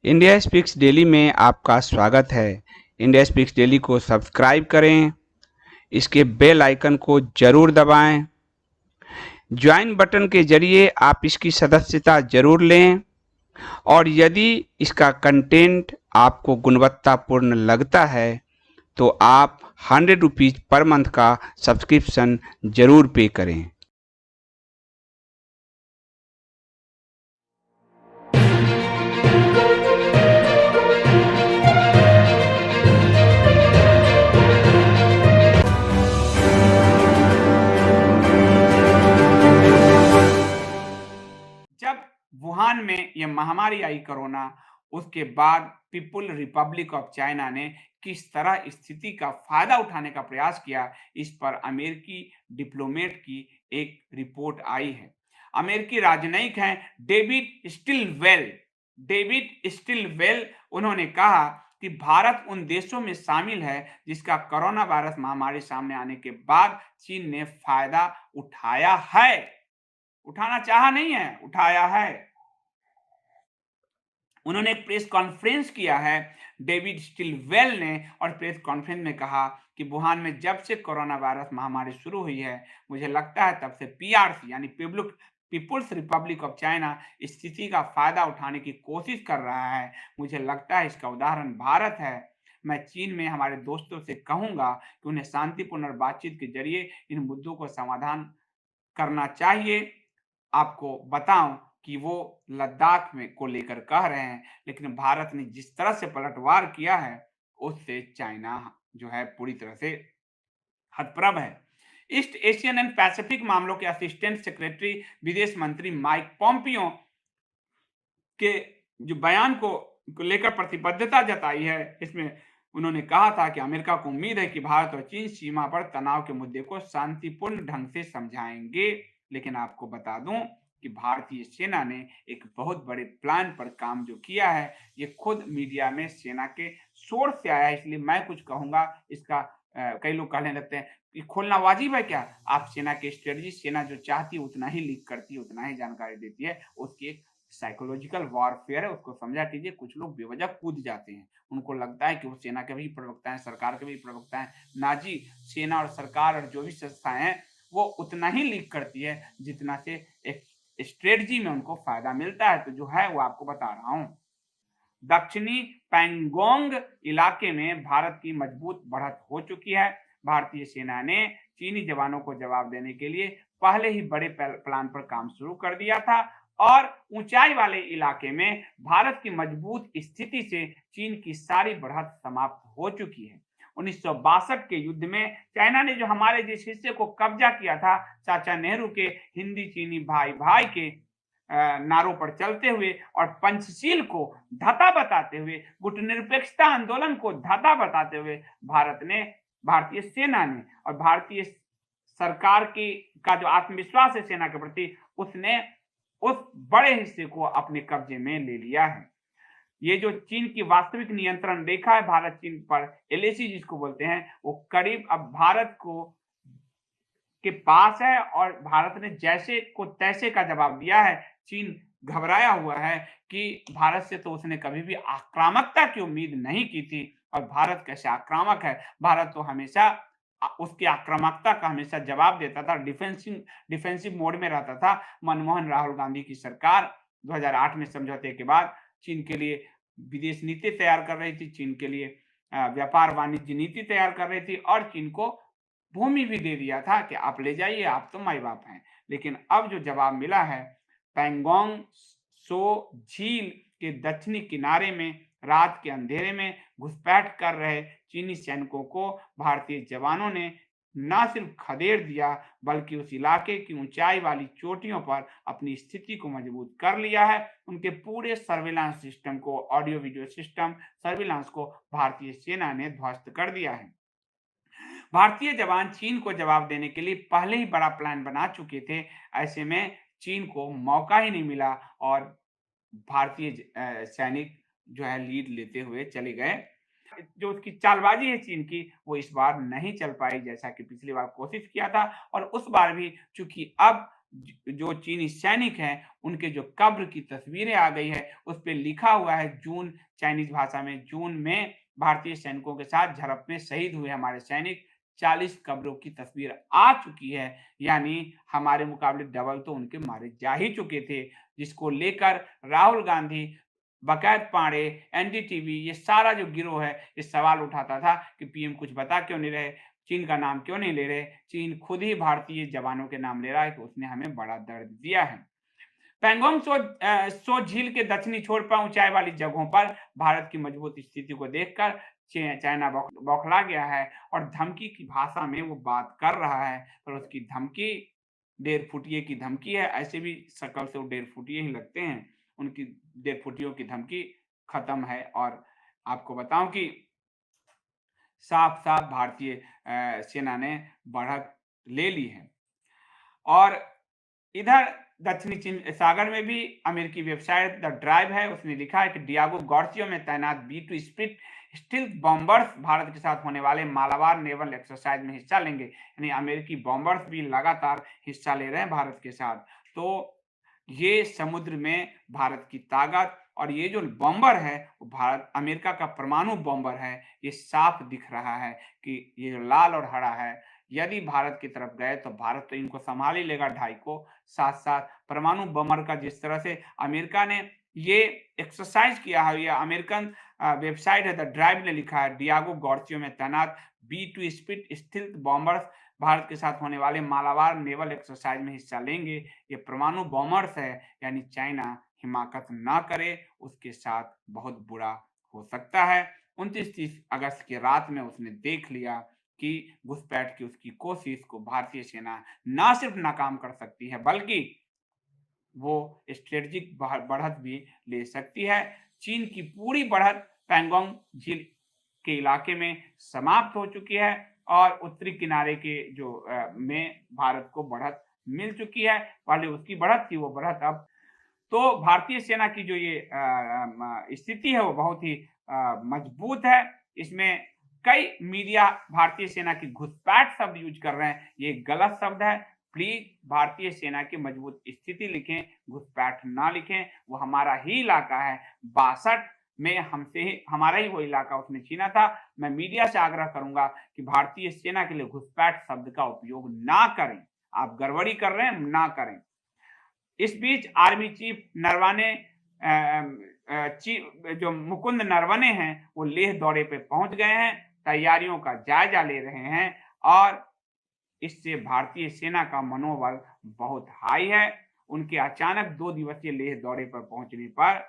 India speaks daily में आपका स्वागत है। इंडिया स्पीक्स डेली को सब्सक्राइब करें, इसके बेल आइकन को जरूर दबाएं। ज्वाइन बटन के जरिए आप इसकी सदस्यता जरूर लें और यदि इसका कंटेंट आपको गुणवत्तापूर्ण लगता है तो आप 100 रुपीज़ पर मंथ का सब्सक्रिप्शन जरूर पे करें। जब वुहान में यह महामारी आई कोरोना, उसके बाद पीपुल रिपब्लिक ऑफ चाइना ने किस तरह स्थिति का फायदा उठाने का प्रयास किया, इस पर अमेरिकी डिप्लोमेट की एक रिपोर्ट आई है। अमेरिकी राजनयिक हैं डेविड स्टिलवेल। उन्होंने कहा कि भारत उन देशों में शामिल है जिसका कोरोना वायरस महामारी सामने आने के बाद चीन ने फायदा उठाया है। उठाना चाहा नहीं है, उठाया है। उन्होंने एक प्रेस कॉन्फ्रेंस किया है डेविड स्टिलवेल ने, और प्रेस कॉन्फ्रेंस में कहा कि वुहान में जब से कोरोना वायरस महामारी शुरू हुई है, मुझे लगता है तब से पीआरसी यानी पीपुल्स रिपब्लिक ऑफ चाइना स्थिति का फायदा उठाने की कोशिश कर रहा है। मुझे लगता है इसका उदाहरण भारत है। मैं चीन में हमारे दोस्तों से कहूंगा कि उन्हें शांतिपूर्ण बातचीत के जरिए इन मुद्दों को समाधान करना चाहिए। आपको बताऊं कि वो लद्दाख में को लेकर कह रहे हैं, लेकिन भारत ने जिस तरह से पलटवार किया है, उससे चाइना जो है पूरी तरह से हतप्रभ है। ईस्ट एशियन एंड पैसिफिक मामलों के असिस्टेंट सेक्रेटरी विदेश मंत्री माइक पॉम्पियो के जो बयान को लेकर प्रतिबद्धता जताई है, इसमें उन्होंने कहा था कि अमेरिका को उम्मीद है कि भारत और चीन सीमा पर तनाव के मुद्दे को शांतिपूर्ण ढंग से समझाएंगे। लेकिन आपको बता दूं कि भारतीय सेना ने एक बहुत बड़े प्लान पर काम जो किया है, ये खुद मीडिया में सेना के सोर्स से आया है, इसलिए मैं कुछ कहूंगा इसका कई लोग कहने लगते हैं कि खोलना वाजिब है क्या? आप सेना की स्ट्रेटजी, सेना जो चाहती है उतना ही लीक करती है, उतना ही जानकारी देती है, उसकी एक साइकोलॉजिकल वॉरफेयर है, उसको समझा कीजिए। कुछ लोग बेवजह कूद जाते हैं, उनको लगता है कि वो सेना के भी प्रवक्ता हैं, सरकार के भी प्रवक्ता हैं। ना जी, सेना और सरकार और जो भी संस्थाएं हैं, वो उतना ही लीक करती है जितना से एक स्ट्रेटजी में उनको फायदा मिलता है। तो जो है वो आपको बता रहा हूं। दक्षिणी पैंगोंग इलाके में भारत की मजबूत बढ़त हो चुकी है। भारतीय सेना ने चीनी जवानों को जवाब देने के लिए पहले ही बड़े प्लान पर काम शुरू कर दिया था, और ऊंचाई वाले इलाके में भारत की मजबूत स्थिति से चीन की सारी बढ़त समाप्त हो चुकी है। 1962 के युद्ध में चाइना ने जो हमारे जिस हिस्से को कब्जा किया था, चाचा नेहरू के हिंदी चीनी भाई भाई के नारों पर चलते हुए और पंचशील को धता बताते हुए, गुटनिरपेक्षता आंदोलन को धता बताते हुए, भारतीय सेना ने और भारतीय सरकार की का जो आत्मविश्वास है सेना के प्रति, उसने उस बड़े हिस्से को अपने कब्जे में ले लिया है। ये जो चीन की वास्तविक नियंत्रण रेखा है भारत चीन पर, एलएसी जिसको बोलते हैं, वो करीब अब भारत को के पास है, और भारत ने जैसे को तैसे का जवाब दिया है। चीन घबराया हुआ है कि भारत से तो उसने कभी भी आक्रामकता की उम्मीद नहीं की थी, और भारत कैसे आक्रामक है। भारत तो हमेशा उसकी आक्रामकता का हमेशा जवाब देता था, डिफेंसिव मोड में रहता था। मनमोहन राहुल गांधी की सरकार 2008 में समझौते के बाद चीन के लिए विदेश नीति तैयार कर रही थी, चीन के लिए व्यापार वाणिज्य नीति तैयार कर रही थी, और चीन को भूमि भी दे दिया था कि आप ले जाइए, आप तो माई बाप हैं। लेकिन अब जो जवाब मिला है, पैंगोंग सो झील के दक्षिणी किनारे में रात के अंधेरे में घुसपैठ कर रहे चीनी सैनिकों को भारतीय जवानों ने न सिर्फ खदेड़ दिया, बल्कि उस इलाके की ऊंचाई वाली चोटियों पर अपनी स्थिति को मजबूत कर लिया है। उनके पूरे सर्विलांस सिस्टम को, ऑडियो वीडियो सिस्टम सर्विलांस को भारतीय सेना ने ध्वस्त कर दिया है। भारतीय जवान चीन को जवाब देने के लिए पहले ही बड़ा प्लान बना चुके थे। ऐसे में चीन को मौका ही नहीं मिला, और भारतीय सैनिक जो है लीड लेते हुए चले गए। जो उसकी चालबाजी है चीन की, वो इस बार नहीं चल पाई, जैसा कि पिछली बार कोशिश किया था। और उस बार भी चूंकि अब जो चीनी सैनिक हैं उनके जो कब्र की तस्वीरें आ गई है, उस पे लिखा हुआ है जून, चाइनीज़ भाषा में, जून में भारतीय सैनिकों के साथ झड़प में शहीद हुए हमारे सैनिक, 40 कब्रों की तस्वीर आ चुकी है। यानी हमारे मुकाबले डबल तो उनके मारे जा ही चुके थे, जिसको लेकर राहुल गांधी, बकायत पांडे, एनडीटीवी, ये सारा जो गिरोह है, ये सवाल उठाता था कि पीएम कुछ बता क्यों नहीं रहे, चीन का नाम क्यों नहीं ले रहे। चीन खुद ही भारतीय जवानों के नाम ले रहा है कि उसने हमें बड़ा दर्द दिया है। पैंगोंग त्सो झील के दक्षिणी छोर पर ऊंचाई वाली जगहों पर भारत की मजबूत स्थिति को देखकर चाइना बौखला गया है और धमकी की भाषा में वो बात कर रहा है, पर उसकी धमकी डेढ़ फुटिये की धमकी है। ऐसे भी शक्ल से वो डेढ़ फुटिये ही लगते हैं। उनकी डेढ़ फुटियों की धमकी खत्म है और आपको बताऊं कि साफ-साफ भारतीय सेना ने बढ़त ले ली है। और इधर दक्षिणी चीन सागर में भी अमेरिकी वेबसाइट द ड्राइव है, उसने लिखा है कि डियागो गार्सिया में तैनात बी-2 स्प्लिट स्टील्थ बॉम्बर्स भारत के साथ होने वाले मालाबार नेवल एक्सरसाइज में हिस्सा लेंगे। यानी अमेरिकी बॉम्बर्स भी लगातार हिस्सा ले रहे हैं भारत के साथ। तो ये समुद्र में भारत की ताकत और ये जो बॉम्बर है, वो भारत अमेरिका का परमाणु बॉम्बर है। ये साफ दिख रहा है कि ये जो लाल और हरा है, यदि भारत की तरफ गए तो भारत तो इनको संभाल ही लेगा ढाई को। साथ-साथ परमाणु बमर का जिस तरह से अमेरिका ने ये एक्सरसाइज किया है, ये अमेरिकन वेबसाइट है द ड्राइव ने लिखा है, डियागो गार्सिया में तैनात बी-2 स्प्लिट स्टील्थ बॉम्बर्स भारत के साथ होने वाले मालाबार नेवल एक्सरसाइज में हिस्सा लेंगे। ये परमाणु बॉम्बर्स है, यानी चाइना हिमाकत ना करे, उसके साथ बहुत बुरा हो सकता है। 29-30 अगस्त की रात में उसने देख लिया कि घुसपैठ की उसकी कोशिश को भारतीय सेना ना सिर्फ नाकाम कर सकती है, बल्कि वो स्ट्रेटेजिक बढ़त भी ले सकती है। चीन की पूरी बढ़त पैंगोंग झील के इलाके में समाप्त हो चुकी है और उत्तरी किनारे के जो में भारत को बढ़त मिल चुकी है। पहले उसकी बढ़त थी, वो बढ़त अब तो भारतीय सेना की जो ये स्थिति है वो बहुत ही मजबूत है। इसमें कई मीडिया भारतीय सेना की घुसपैठ शब्द यूज़ कर रहे हैं, ये गलत शब्द है। प्लीज़ भारतीय सेना की मजबूत स्थिति लिखें, घुसपैठ ना लिखें। वो हमारा ही इलाका है। 62 में हमसे ही हमारा ही वो इलाका उसने छीना था। मैं मीडिया से आग्रह करूँगा कि भारतीय सेना के लिए घुसपैठ शब्द का उपयोग ना करें। आप गड़बड़ी कर रहे हैं, ना करें। इस बीच आर्मी चीफ नरवाने जो मुकुंद नरवणे हैं, वो लेह दौरे पे पहुंच गए हैं, तैयारियों का जायजा ले रहे हैं और इससे भारतीय सेना का मनोबल बहुत हाई है। उनके अचानक 2 दिवसीय लेह दौरे पर पहुंचने पर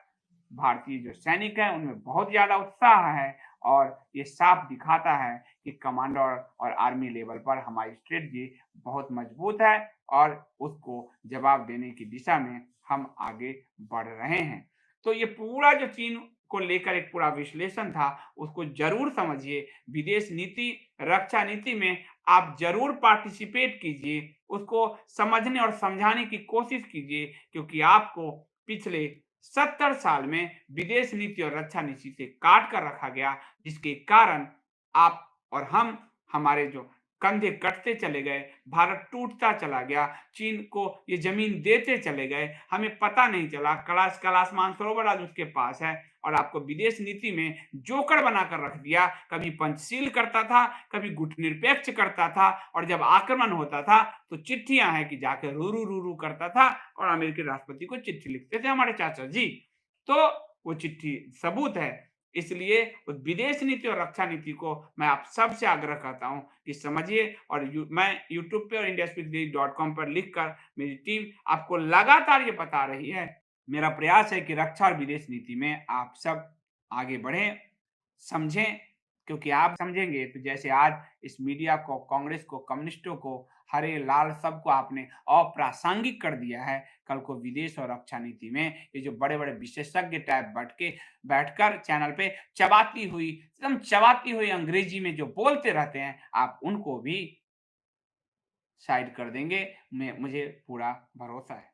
भारतीय जो सैनिक हैं उनमें बहुत ज्यादा उत्साह है और ये साफ दिखाता है कि कमांडर और आर्मी लेवल पर हमारी स्ट्रेटजी बहुत मजबूत है और उसको जवाब देने की दिशा में हम आगे बढ़ रहे हैं। तो ये पूरा जो चीन को लेकर एक पूरा विश्लेषण था, उसको जरूर समझिए। विदेश नीति, रक्षा नीति में आप जरूर पार्टिसिपेट कीजिए, उसको समझने और समझाने की कोशिश कीजिए, क्योंकि आपको पिछले 70 साल में विदेश नीति और रक्षा नीति से काट कर रखा गया, जिसके कारण आप और हम हमारे जो कंधे कटते चले गए, भारत टूटता चला गया, चीन को ये जमीन देते चले गए, हमें पता नहीं चला। कैलाश मानसरोवर आज उसके पास है और आपको विदेश नीति में जोकर बनाकर रख दिया। कभी पंचशील करता था, कभी गुटनिरपेक्ष करता था और जब आक्रमण होता था तो चिट्ठियां हैं कि जाके रू रू रू रू करता था और अमेरिकी राष्ट्रपति को चिट्ठी लिखते थे हमारे चाचा जी। तो वो चिट्ठी सबूत है। इसलिए उस विदेश नीति और रक्षा नीति को मैं आप सबसे आग्रह करता हूं कि समझिए और मैं यूट्यूब पे और indiaspeakdaily.com पर लिखकर मेरी टीम आपको लगातार ये बता रही है। मेरा प्रयास है कि रक्षा और विदेश नीति में आप सब आगे बढ़ें, समझें, क्योंकि आप समझेंगे तो जैसे आज इस मीडिया को, कांग्रेस को, कम्युनिस्टों को, हरे लाल सबको आपने अप्रासंगिक कर दिया है। कल को विदेश और रक्षा नीति में ये जो बड़े-बड़े विशेषज्ञ टाइप बैठकर चैनल पे एकदम चबाती हुई अंग्रेजी में जो बोलते रहते हैं, आप उनको भी साइड कर देंगे। मुझे पूरा भरोसा है।